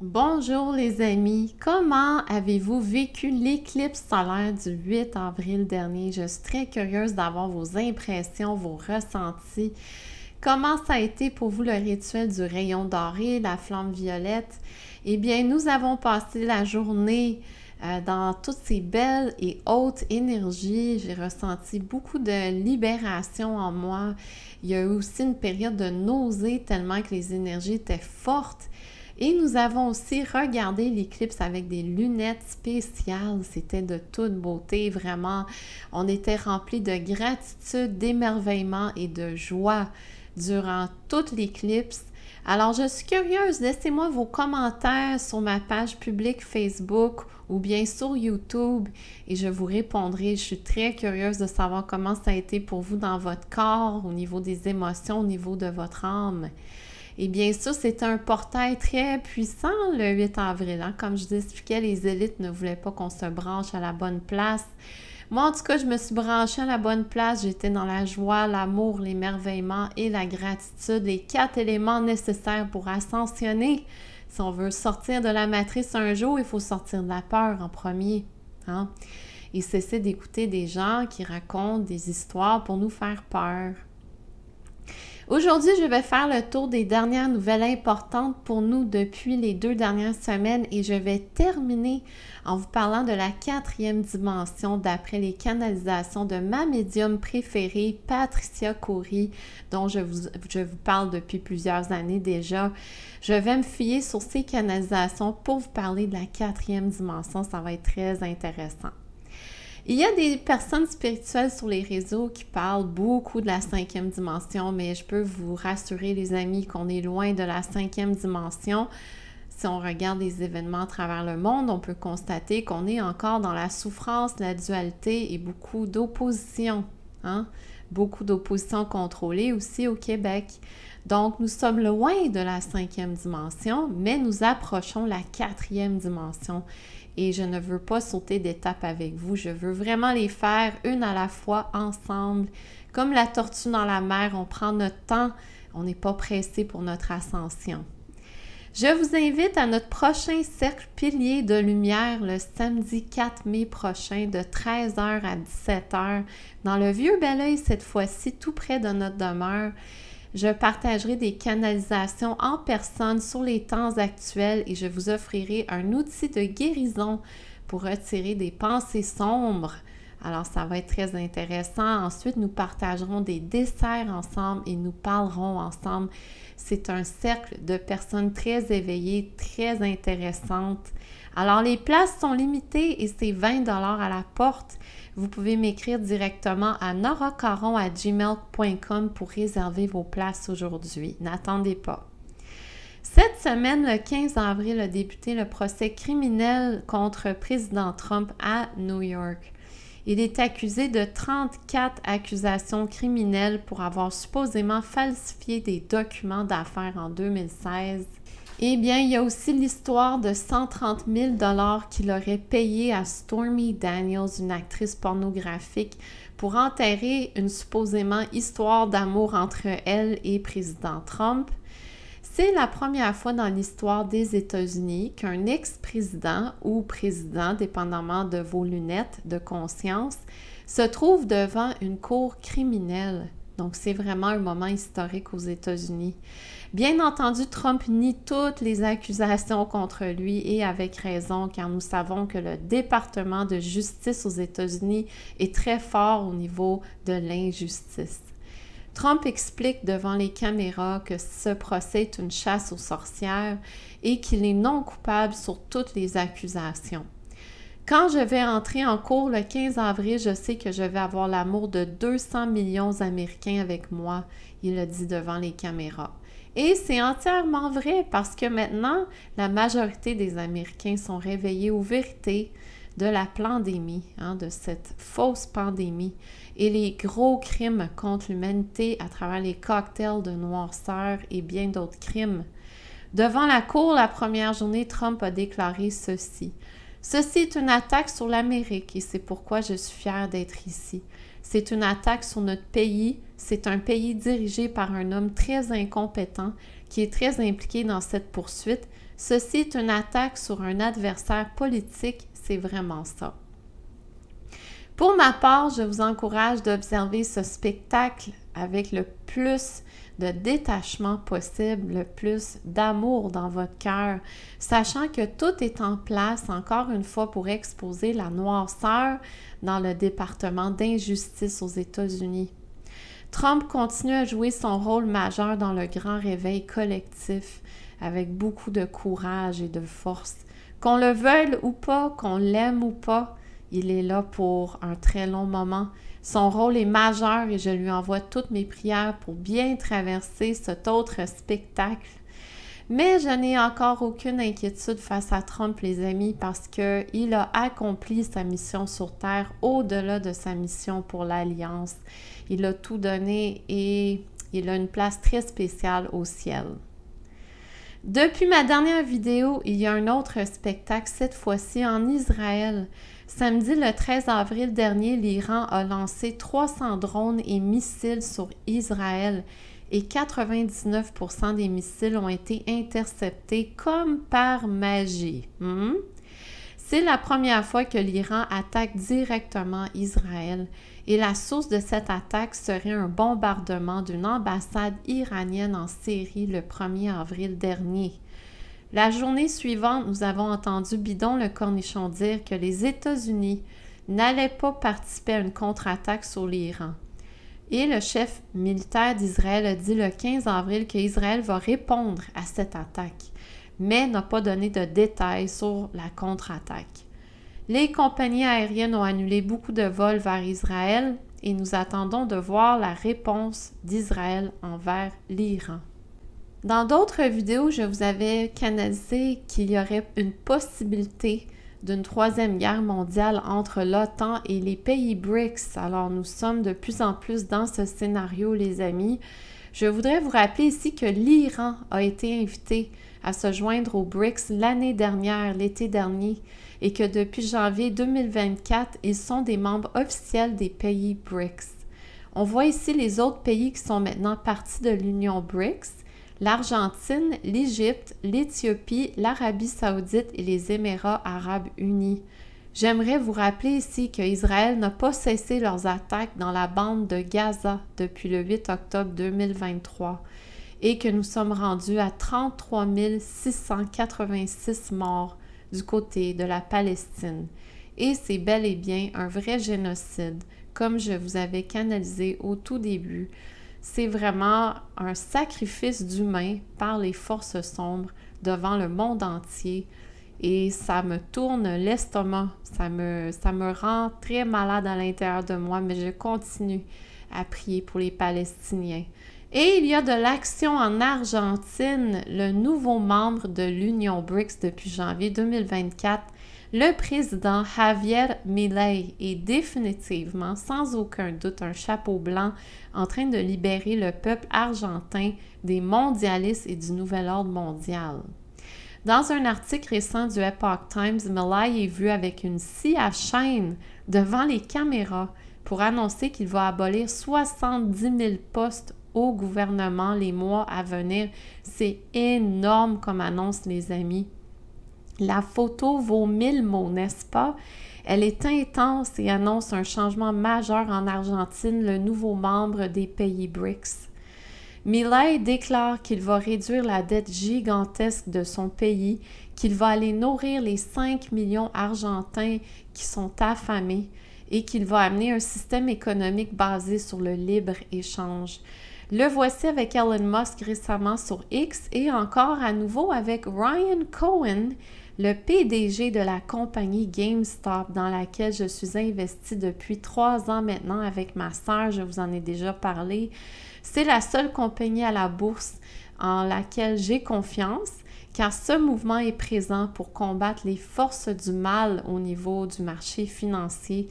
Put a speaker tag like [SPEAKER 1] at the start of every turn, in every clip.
[SPEAKER 1] Bonjour les amis, comment avez-vous vécu l'éclipse solaire du 8 avril dernier? Je suis très curieuse d'avoir vos impressions, vos ressentis. Comment ça a été pour vous le rituel du rayon doré, la flamme violette? Eh bien, nous avons passé la journée dans toutes ces belles et hautes énergies. J'ai ressenti beaucoup de libération en moi. Il y a eu aussi une période de nausée tellement que les énergies étaient fortes. Et nous avons aussi regardé l'éclipse avec des lunettes spéciales. C'était de toute beauté, vraiment. On était remplis de gratitude, d'émerveillement et de joie durant toute l'éclipse. Alors, je suis curieuse, laissez-moi vos commentaires sur ma page publique Facebook ou bien sur YouTube et je vous répondrai. Je suis très curieuse de savoir comment ça a été pour vous dans votre corps, au niveau des émotions, au niveau de votre âme. Et bien sûr, c'est un portail très puissant le 8 avril. Hein? Comme je vous expliquais, les élites ne voulaient pas qu'on se branche à la bonne place. Moi, en tout cas, je me suis branchée à la bonne place. J'étais dans la joie, l'amour, l'émerveillement et la gratitude, les 4 éléments nécessaires pour ascensionner. Si on veut sortir de la matrice un jour, il faut sortir de la peur en premier. Hein? Et cesser d'écouter des gens qui racontent des histoires pour nous faire peur. Aujourd'hui, je vais faire le tour des dernières nouvelles importantes pour nous depuis les 2 dernières semaines et je vais terminer en vous parlant de la 4e dimension d'après les canalisations de ma médium préférée, Patricia Coury, dont je vous parle depuis plusieurs années déjà. Je vais me fier sur ces canalisations pour vous parler de la 4e dimension. Ça va être très intéressant. Il y a des personnes spirituelles sur les réseaux qui parlent beaucoup de la 5e dimension, mais je peux vous rassurer, les amis, qu'on est loin de la 5e dimension. Si on regarde les événements à travers le monde, on peut constater qu'on est encore dans la souffrance, la dualité et beaucoup d'opposition. Hein? Beaucoup d'opposition contrôlée aussi au Québec. Donc, nous sommes loin de la 5e dimension, mais nous approchons la 4e dimension. Et je ne veux pas sauter d'étape avec vous. Je veux vraiment les faire une à la fois ensemble. Comme la tortue dans la mer, on prend notre temps. On n'est pas pressé pour notre ascension. Je vous invite à notre prochain cercle pilier de lumière le samedi 4 mai prochain de 13h à 17h dans le Vieux-Belleuil cette fois-ci, tout près de notre demeure. Je partagerai des canalisations en personne sur les temps actuels et je vous offrirai un outil de guérison pour retirer des pensées sombres. Alors, ça va être très intéressant. Ensuite, nous partagerons des desserts ensemble et nous parlerons ensemble. C'est un cercle de personnes très éveillées, très intéressantes. Alors, les places sont limitées et c'est 20$ à la porte. Vous pouvez m'écrire directement à noracaron@gmail.com pour réserver vos places aujourd'hui. N'attendez pas. Cette semaine, le 15 avril, a débuté le procès criminel contre président Trump à New York. Il est accusé de 34 accusations criminelles pour avoir supposément falsifié des documents d'affaires en 2016. Eh bien, il y a aussi l'histoire de 130 000 $ qu'il aurait payé à Stormy Daniels, une actrice pornographique, pour enterrer une supposément histoire d'amour entre elle et président Trump. C'est la première fois dans l'histoire des États-Unis qu'un ex-président ou président, dépendamment de vos lunettes de conscience, se trouve devant une cour criminelle. Donc, c'est vraiment un moment historique aux États-Unis. Bien entendu, Trump nie toutes les accusations contre lui et avec raison, car nous savons que le département de justice aux États-Unis est très fort au niveau de l'injustice. Trump explique devant les caméras que ce procès est une chasse aux sorcières et qu'il est non coupable sur toutes les accusations. Quand je vais entrer en cours le 15 avril, je sais que je vais avoir l'amour de 200 millions d'Américains avec moi, il a dit devant les caméras. Et c'est entièrement vrai parce que maintenant, la majorité des Américains sont réveillés aux vérités de la pandémie, de cette fausse pandémie et les gros crimes contre l'humanité à travers les cocktails de noirceur et bien d'autres crimes. Devant la cour, la première journée, Trump a déclaré ceci. Ceci est une attaque sur l'Amérique et c'est pourquoi je suis fière d'être ici. C'est une attaque sur notre pays. C'est un pays dirigé par un homme très incompétent qui est très impliqué dans cette poursuite. Ceci est une attaque sur un adversaire politique, c'est vraiment ça. Pour ma part, je vous encourage d'observer ce spectacle avec le plus de détachement possible, le plus d'amour dans votre cœur, sachant que tout est en place, encore une fois, pour exposer la noirceur dans le département d'injustice aux États-Unis. Trump continue à jouer son rôle majeur dans le grand réveil collectif avec beaucoup de courage et de force. Qu'on le veuille ou pas, qu'on l'aime ou pas, il est là pour un très long moment. Son rôle est majeur et je lui envoie toutes mes prières pour bien traverser cet autre spectacle. Mais je n'ai encore aucune inquiétude face à Trump, les amis, parce qu'il a accompli sa mission sur Terre au-delà de sa mission pour l'Alliance. Il a tout donné et il a une place très spéciale au ciel. Depuis ma dernière vidéo, il y a un autre spectacle, cette fois-ci en Israël. Samedi, le 13 avril dernier, l'Iran a lancé 300 drones et missiles sur Israël et 99% des missiles ont été interceptés comme par magie. C'est la première fois que l'Iran attaque directement Israël et la source de cette attaque serait un bombardement d'une ambassade iranienne en Syrie le 1er avril dernier. La journée suivante, nous avons entendu Bidon le Cornichon dire que les États-Unis n'allaient pas participer à une contre-attaque sur l'Iran. Et le chef militaire d'Israël a dit le 15 avril qu'Israël va répondre à cette attaque, mais n'a pas donné de détails sur la contre-attaque. Les compagnies aériennes ont annulé beaucoup de vols vers Israël et nous attendons de voir la réponse d'Israël envers l'Iran. Dans d'autres vidéos, je vous avais canalisé qu'il y aurait une possibilité d'une troisième guerre mondiale entre l'OTAN et les pays BRICS. Alors, nous sommes de plus en plus dans ce scénario, les amis. Je voudrais vous rappeler ici que l'Iran a été invité à se joindre aux BRICS l'année dernière, l'été dernier, et que depuis janvier 2024, ils sont des membres officiels des pays BRICS. On voit ici les autres pays qui sont maintenant partis de l'Union BRICS, l'Argentine, l'Égypte, l'Éthiopie, l'Arabie saoudite et les Émirats arabes unis. J'aimerais vous rappeler ici qu'Israël n'a pas cessé leurs attaques dans la bande de Gaza depuis le 8 octobre 2023 et que nous sommes rendus à 33 686 morts du côté de la Palestine. Et c'est bel et bien un vrai génocide, comme je vous avais canalisé au tout début. C'est vraiment un sacrifice d'humains par les forces sombres devant le monde entier et ça me tourne l'estomac, ça me rend très malade à l'intérieur de moi, mais je continue à prier pour les Palestiniens. Et il y a de l'action en Argentine, le nouveau membre de l'Union BRICS depuis janvier 2024. Le président Javier Milei est définitivement, sans aucun doute, un chapeau blanc en train de libérer le peuple argentin des mondialistes et du nouvel ordre mondial. Dans un article récent du Epoch Times, Milei est vu avec une scie à chaîne devant les caméras pour annoncer qu'il va abolir 70 000 postes au gouvernement les mois à venir. C'est énorme comme annonce, les amis. La photo vaut 1000 mots, n'est-ce pas? Elle est intense et annonce un changement majeur en Argentine, le nouveau membre des pays BRICS. Milei déclare qu'il va réduire la dette gigantesque de son pays, qu'il va aller nourrir les 5 millions argentins qui sont affamés et qu'il va amener un système économique basé sur le libre-échange. Le voici avec Elon Musk récemment sur X et encore à nouveau avec Ryan Cohen, le PDG de la compagnie GameStop dans laquelle je suis investie depuis 3 ans maintenant avec ma sœur, je vous en ai déjà parlé. C'est la seule compagnie à la bourse en laquelle j'ai confiance car ce mouvement est présent pour combattre les forces du mal au niveau du marché financier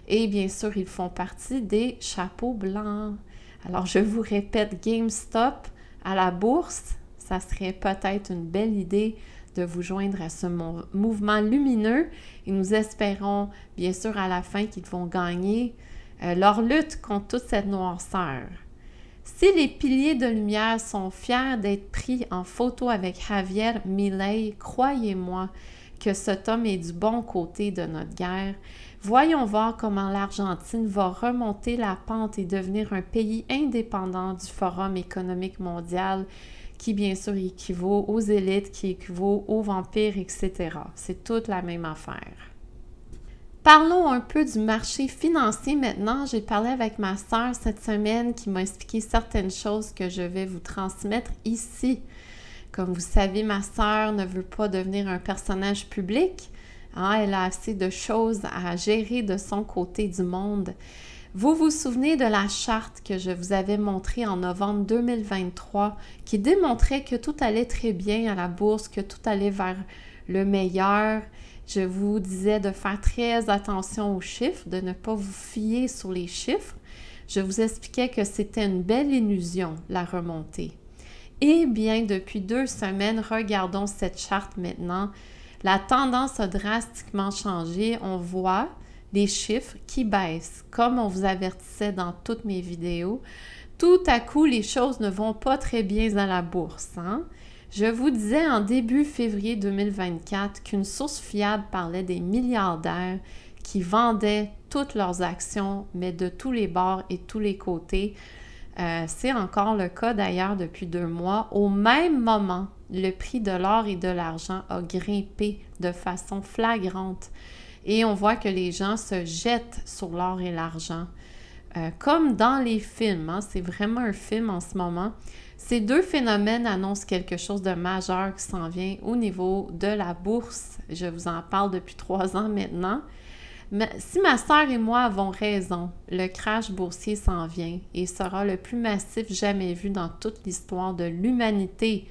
[SPEAKER 1] et bien sûr, ils font partie des chapeaux blancs. Alors, je vous répète, GameStop à la bourse, ça serait peut-être une belle idée de vous joindre à ce mouvement lumineux et nous espérons bien sûr à la fin qu'ils vont gagner leur lutte contre toute cette noirceur. Si les piliers de lumière sont fiers d'être pris en photo avec Javier Milei, croyez-moi que cet homme est du bon côté de notre guerre. Voyons voir comment l'Argentine va remonter la pente et devenir un pays indépendant du Forum économique mondial qui bien sûr équivaut aux élites, qui équivaut aux vampires, etc. C'est toute la même affaire. Parlons un peu du marché financier maintenant. J'ai parlé avec ma sœur cette semaine qui m'a expliqué certaines choses que je vais vous transmettre ici. Comme vous savez, ma sœur ne veut pas devenir un personnage public. Elle a assez de choses à gérer de son côté du monde. Vous vous souvenez de la charte que je vous avais montrée en novembre 2023 qui démontrait que tout allait très bien à la bourse, que tout allait vers le meilleur. Je vous disais de faire très attention aux chiffres, de ne pas vous fier sur les chiffres. Je vous expliquais que c'était une belle illusion, la remontée. Eh bien, depuis 2 semaines, regardons cette charte maintenant. La tendance a drastiquement changé. On voit les chiffres qui baissent. Comme on vous avertissait dans toutes mes vidéos, tout à coup, les choses ne vont pas très bien à la bourse. Je vous disais en début février 2024 qu'une source fiable parlait des milliardaires qui vendaient toutes leurs actions, mais de tous les bords et tous les côtés. C'est encore le cas d'ailleurs depuis 2 mois. Au même moment, le prix de l'or et de l'argent a grimpé de façon flagrante. Et on voit que les gens se jettent sur l'or et l'argent. Comme dans les films, c'est vraiment un film en ce moment. Ces 2 phénomènes annoncent quelque chose de majeur qui s'en vient au niveau de la bourse. Je vous en parle depuis 3 ans maintenant. Mais si ma sœur et moi avons raison, le crash boursier s'en vient et sera le plus massif jamais vu dans toute l'histoire de l'humanité.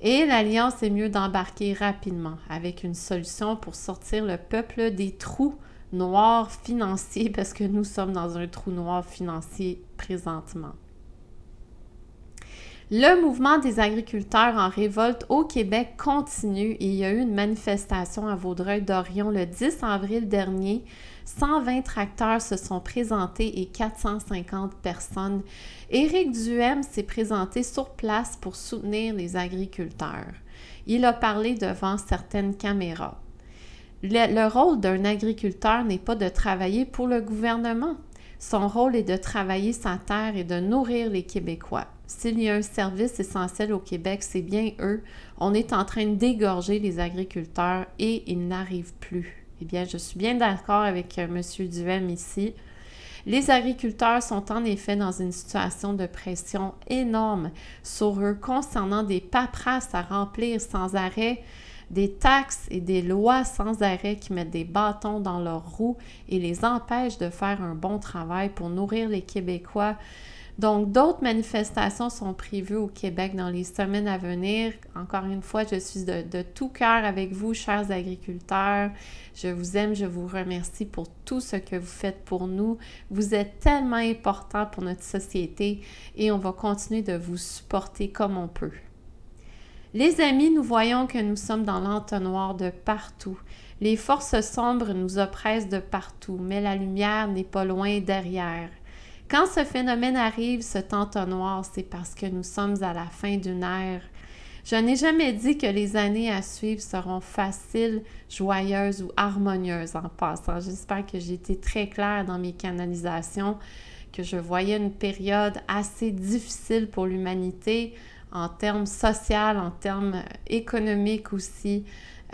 [SPEAKER 1] Et l'Alliance est mieux d'embarquer rapidement avec une solution pour sortir le peuple des trous noirs financiers parce que nous sommes dans un trou noir financier présentement. Le mouvement des agriculteurs en révolte au Québec continue et il y a eu une manifestation à Vaudreuil-Dorion le 10 avril dernier. 120 tracteurs se sont présentés et 450 personnes. Éric Duhem s'est présenté sur place pour soutenir les agriculteurs. Il a parlé devant certaines caméras. Le rôle d'un agriculteur n'est pas de travailler pour le gouvernement. Son rôle est de travailler sa terre et de nourrir les Québécois. S'il y a un service essentiel au Québec, c'est bien eux. On est en train d'égorger les agriculteurs et ils n'arrivent plus. Eh bien, je suis bien d'accord avec M. Duhem ici. Les agriculteurs sont en effet dans une situation de pression énorme sur eux concernant des paperasses à remplir sans arrêt, des taxes et des lois sans arrêt qui mettent des bâtons dans leurs roues et les empêchent de faire un bon travail pour nourrir les Québécois. Donc, d'autres manifestations sont prévues au Québec dans les semaines à venir. Encore une fois, je suis de tout cœur avec vous, chers agriculteurs. Je vous aime, je vous remercie pour tout ce que vous faites pour nous. Vous êtes tellement importants pour notre société et on va continuer de vous supporter comme on peut. Les amis, nous voyons que nous sommes dans l'entonnoir de partout. Les forces sombres nous oppressent de partout, mais la lumière n'est pas loin derrière. Quand ce phénomène arrive, cet entonnoir, c'est parce que nous sommes à la fin d'une ère. Je n'ai jamais dit que les années à suivre seront faciles, joyeuses ou harmonieuses en passant. J'espère que j'ai été très claire dans mes canalisations, que je voyais une période assez difficile pour l'humanité en termes sociaux, en termes économiques aussi.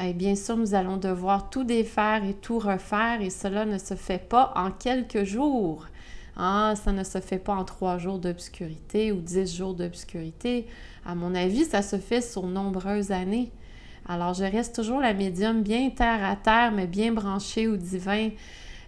[SPEAKER 1] Et bien sûr, nous allons devoir tout défaire et tout refaire et cela ne se fait pas en quelques jours. Ça ne se fait pas en 3 jours d'obscurité ou 10 jours d'obscurité. À mon avis, ça se fait sur nombreuses années. Alors, je reste toujours la médium bien terre à terre, mais bien branchée au divin.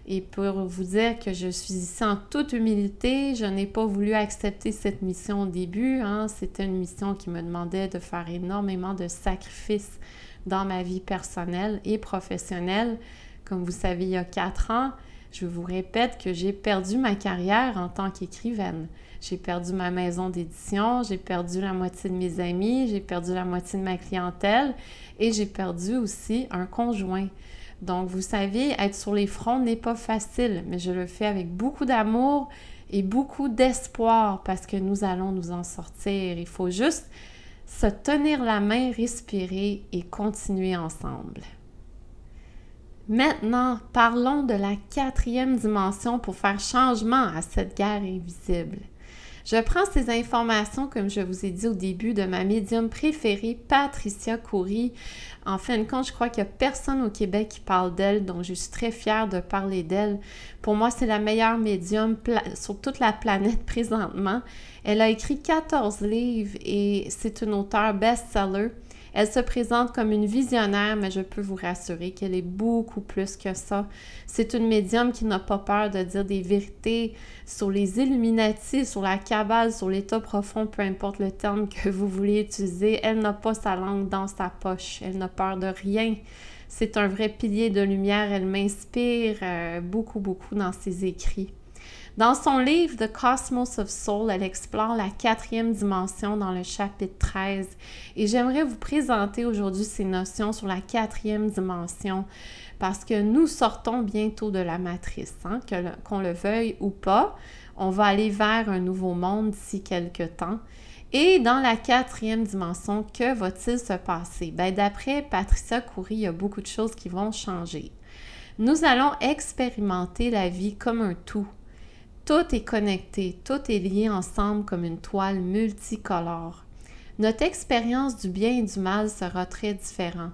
[SPEAKER 1] Et pour vous dire que je suis ici en toute humilité, je n'ai pas voulu accepter cette mission au début. C'était une mission qui me demandait de faire énormément de sacrifices dans ma vie personnelle et professionnelle. Comme vous savez, il y a 4 ans, je vous répète que j'ai perdu ma carrière en tant qu'écrivaine. J'ai perdu ma maison d'édition, j'ai perdu la moitié de mes amis, j'ai perdu la moitié de ma clientèle et j'ai perdu aussi un conjoint. Donc, vous savez, être sur les fronts n'est pas facile, mais je le fais avec beaucoup d'amour et beaucoup d'espoir parce que nous allons nous en sortir. Il faut juste se tenir la main, respirer et continuer ensemble. Maintenant, parlons de la 4e dimension pour faire changement à cette guerre invisible. Je prends ces informations, comme je vous ai dit au début, de ma médium préférée, Patricia Coury. En fin de compte, je crois qu'il n'y a personne au Québec qui parle d'elle, donc je suis très fière de parler d'elle. Pour moi, c'est la meilleure médium sur toute la planète présentement. Elle a écrit 14 livres et c'est une auteure best-seller. Elle se présente comme une visionnaire, mais je peux vous rassurer qu'elle est beaucoup plus que ça. C'est une médium qui n'a pas peur de dire des vérités sur les Illuminati, sur la cabale, sur l'état profond, peu importe le terme que vous voulez utiliser. Elle n'a pas sa langue dans sa poche. Elle n'a peur de rien. C'est un vrai pilier de lumière. Elle m'inspire beaucoup dans ses écrits. Dans son livre The Cosmos of Soul, elle explore la 4e dimension dans le chapitre 13 et j'aimerais vous présenter aujourd'hui ces notions sur la 4e dimension parce que nous sortons bientôt de la matrice, qu'on le veuille ou pas. On va aller vers un nouveau monde d'ici quelques temps. Et dans la 4e dimension, que va-t-il se passer? D'après Patricia Coury, il y a beaucoup de choses qui vont changer. Nous allons expérimenter la vie comme un tout. Tout est connecté, tout est lié ensemble comme une toile multicolore. Notre expérience du bien et du mal sera très différente,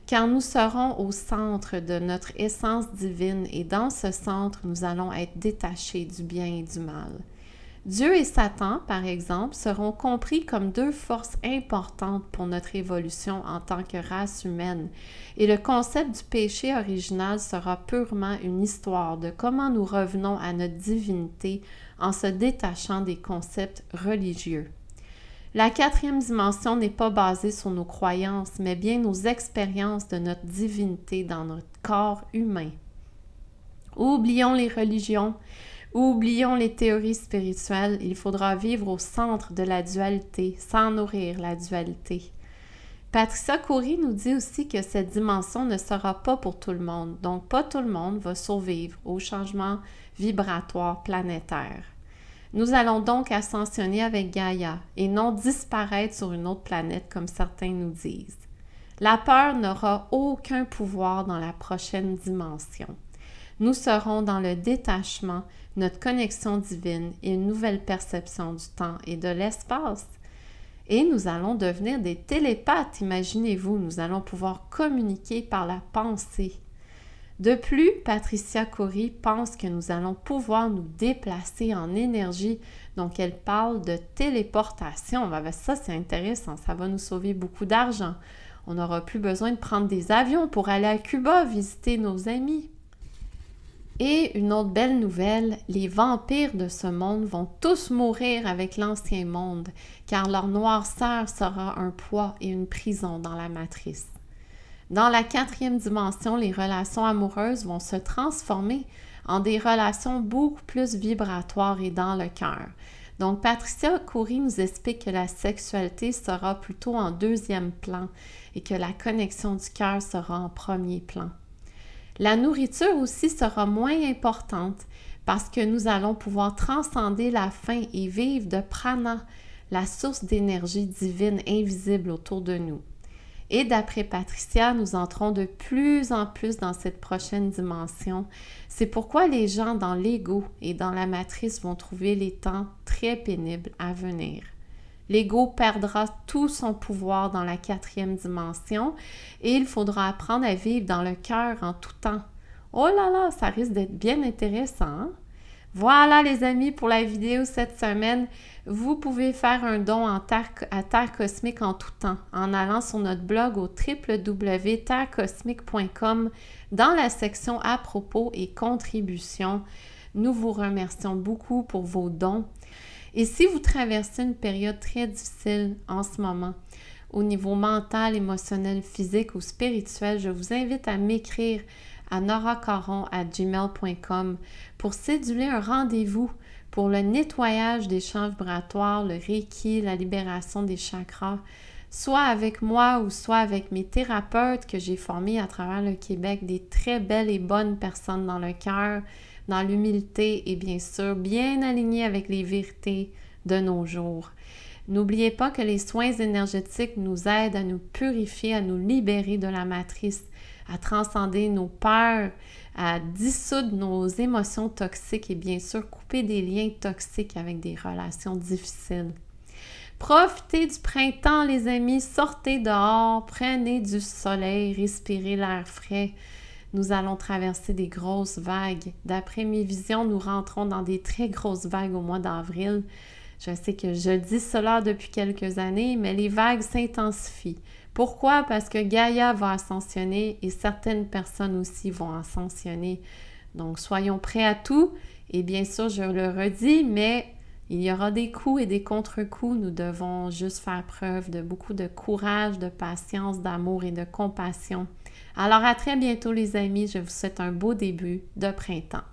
[SPEAKER 1] car nous serons au centre de notre essence divine et dans ce centre, nous allons être détachés du bien et du mal. Dieu et Satan, par exemple, seront compris comme 2 forces importantes pour notre évolution en tant que race humaine. Et le concept du péché original sera purement une histoire de comment nous revenons à notre divinité en se détachant des concepts religieux. La 4e dimension n'est pas basée sur nos croyances, mais bien nos expériences de notre divinité dans notre corps humain. Oublions les religions. Oublions les théories spirituelles, il faudra vivre au centre de la dualité, sans nourrir la dualité. Patricia Coury nous dit aussi que cette dimension ne sera pas pour tout le monde, donc pas tout le monde va survivre au changement vibratoire planétaire. Nous allons donc ascensionner avec Gaïa et non disparaître sur une autre planète comme certains nous disent. La peur n'aura aucun pouvoir dans la prochaine dimension. Nous serons dans le détachement, notre connexion divine et une nouvelle perception du temps et de l'espace. Et nous allons devenir des télépathes, imaginez-vous, nous allons pouvoir communiquer par la pensée. De plus, Patricia Coury pense que nous allons pouvoir nous déplacer en énergie, donc elle parle de téléportation. Ça, c'est intéressant, ça va nous sauver beaucoup d'argent. On n'aura plus besoin de prendre des avions pour aller à Cuba visiter nos amis. Et une autre belle nouvelle, les vampires de ce monde vont tous mourir avec l'ancien monde, car leur noirceur sera un poids et une prison dans la matrice. Dans la 4e dimension, les relations amoureuses vont se transformer en des relations beaucoup plus vibratoires et dans le cœur. Donc, Patricia Coury nous explique que la sexualité sera plutôt en 2e plan et que la connexion du cœur sera en 1er plan. La nourriture aussi sera moins importante parce que nous allons pouvoir transcender la faim et vivre de prana, la source d'énergie divine invisible autour de nous. Et d'après Patricia, nous entrons de plus en plus dans cette prochaine dimension. C'est pourquoi les gens dans l'ego et dans la matrice vont trouver les temps très pénibles à venir. L'ego perdra tout son pouvoir dans la 4e dimension et il faudra apprendre à vivre dans le cœur en tout temps. Oh là là, ça risque d'être bien intéressant, hein? Voilà les amis pour la vidéo cette semaine. Vous pouvez faire un don à Terre Cosmique en tout temps en allant sur notre blog au www.terrecosmique.com dans la section à propos et contributions. Nous vous remercions beaucoup pour vos dons. Et si vous traversez une période très difficile en ce moment, au niveau mental, émotionnel, physique ou spirituel, je vous invite à m'écrire à noracaron@gmail.com pour céduler un rendez-vous pour le nettoyage des champs vibratoires, le Reiki, la libération des chakras, soit avec moi ou soit avec mes thérapeutes que j'ai formés à travers le Québec, des très belles et bonnes personnes dans le cœur, dans l'humilité et bien sûr bien aligné avec les vérités de nos jours. N'oubliez pas que les soins énergétiques nous aident à nous purifier, à nous libérer de la matrice, à transcender nos peurs, à dissoudre nos émotions toxiques et bien sûr couper des liens toxiques avec des relations difficiles. Profitez du printemps, les amis, sortez dehors, prenez du soleil, respirez l'air frais. Nous allons traverser des grosses vagues. D'après mes visions, nous rentrons dans des très grosses vagues au mois d'avril. Je sais que je dis cela depuis quelques années, mais les vagues s'intensifient. Pourquoi? Parce que Gaïa va ascensionner et certaines personnes aussi vont ascensionner. Donc, soyons prêts à tout. Et bien sûr, je le redis, mais il y aura des coups et des contre-coups. Nous devons juste faire preuve de beaucoup de courage, de patience, d'amour et de compassion. Alors, à très bientôt, les amis. Je vous souhaite un beau début de printemps.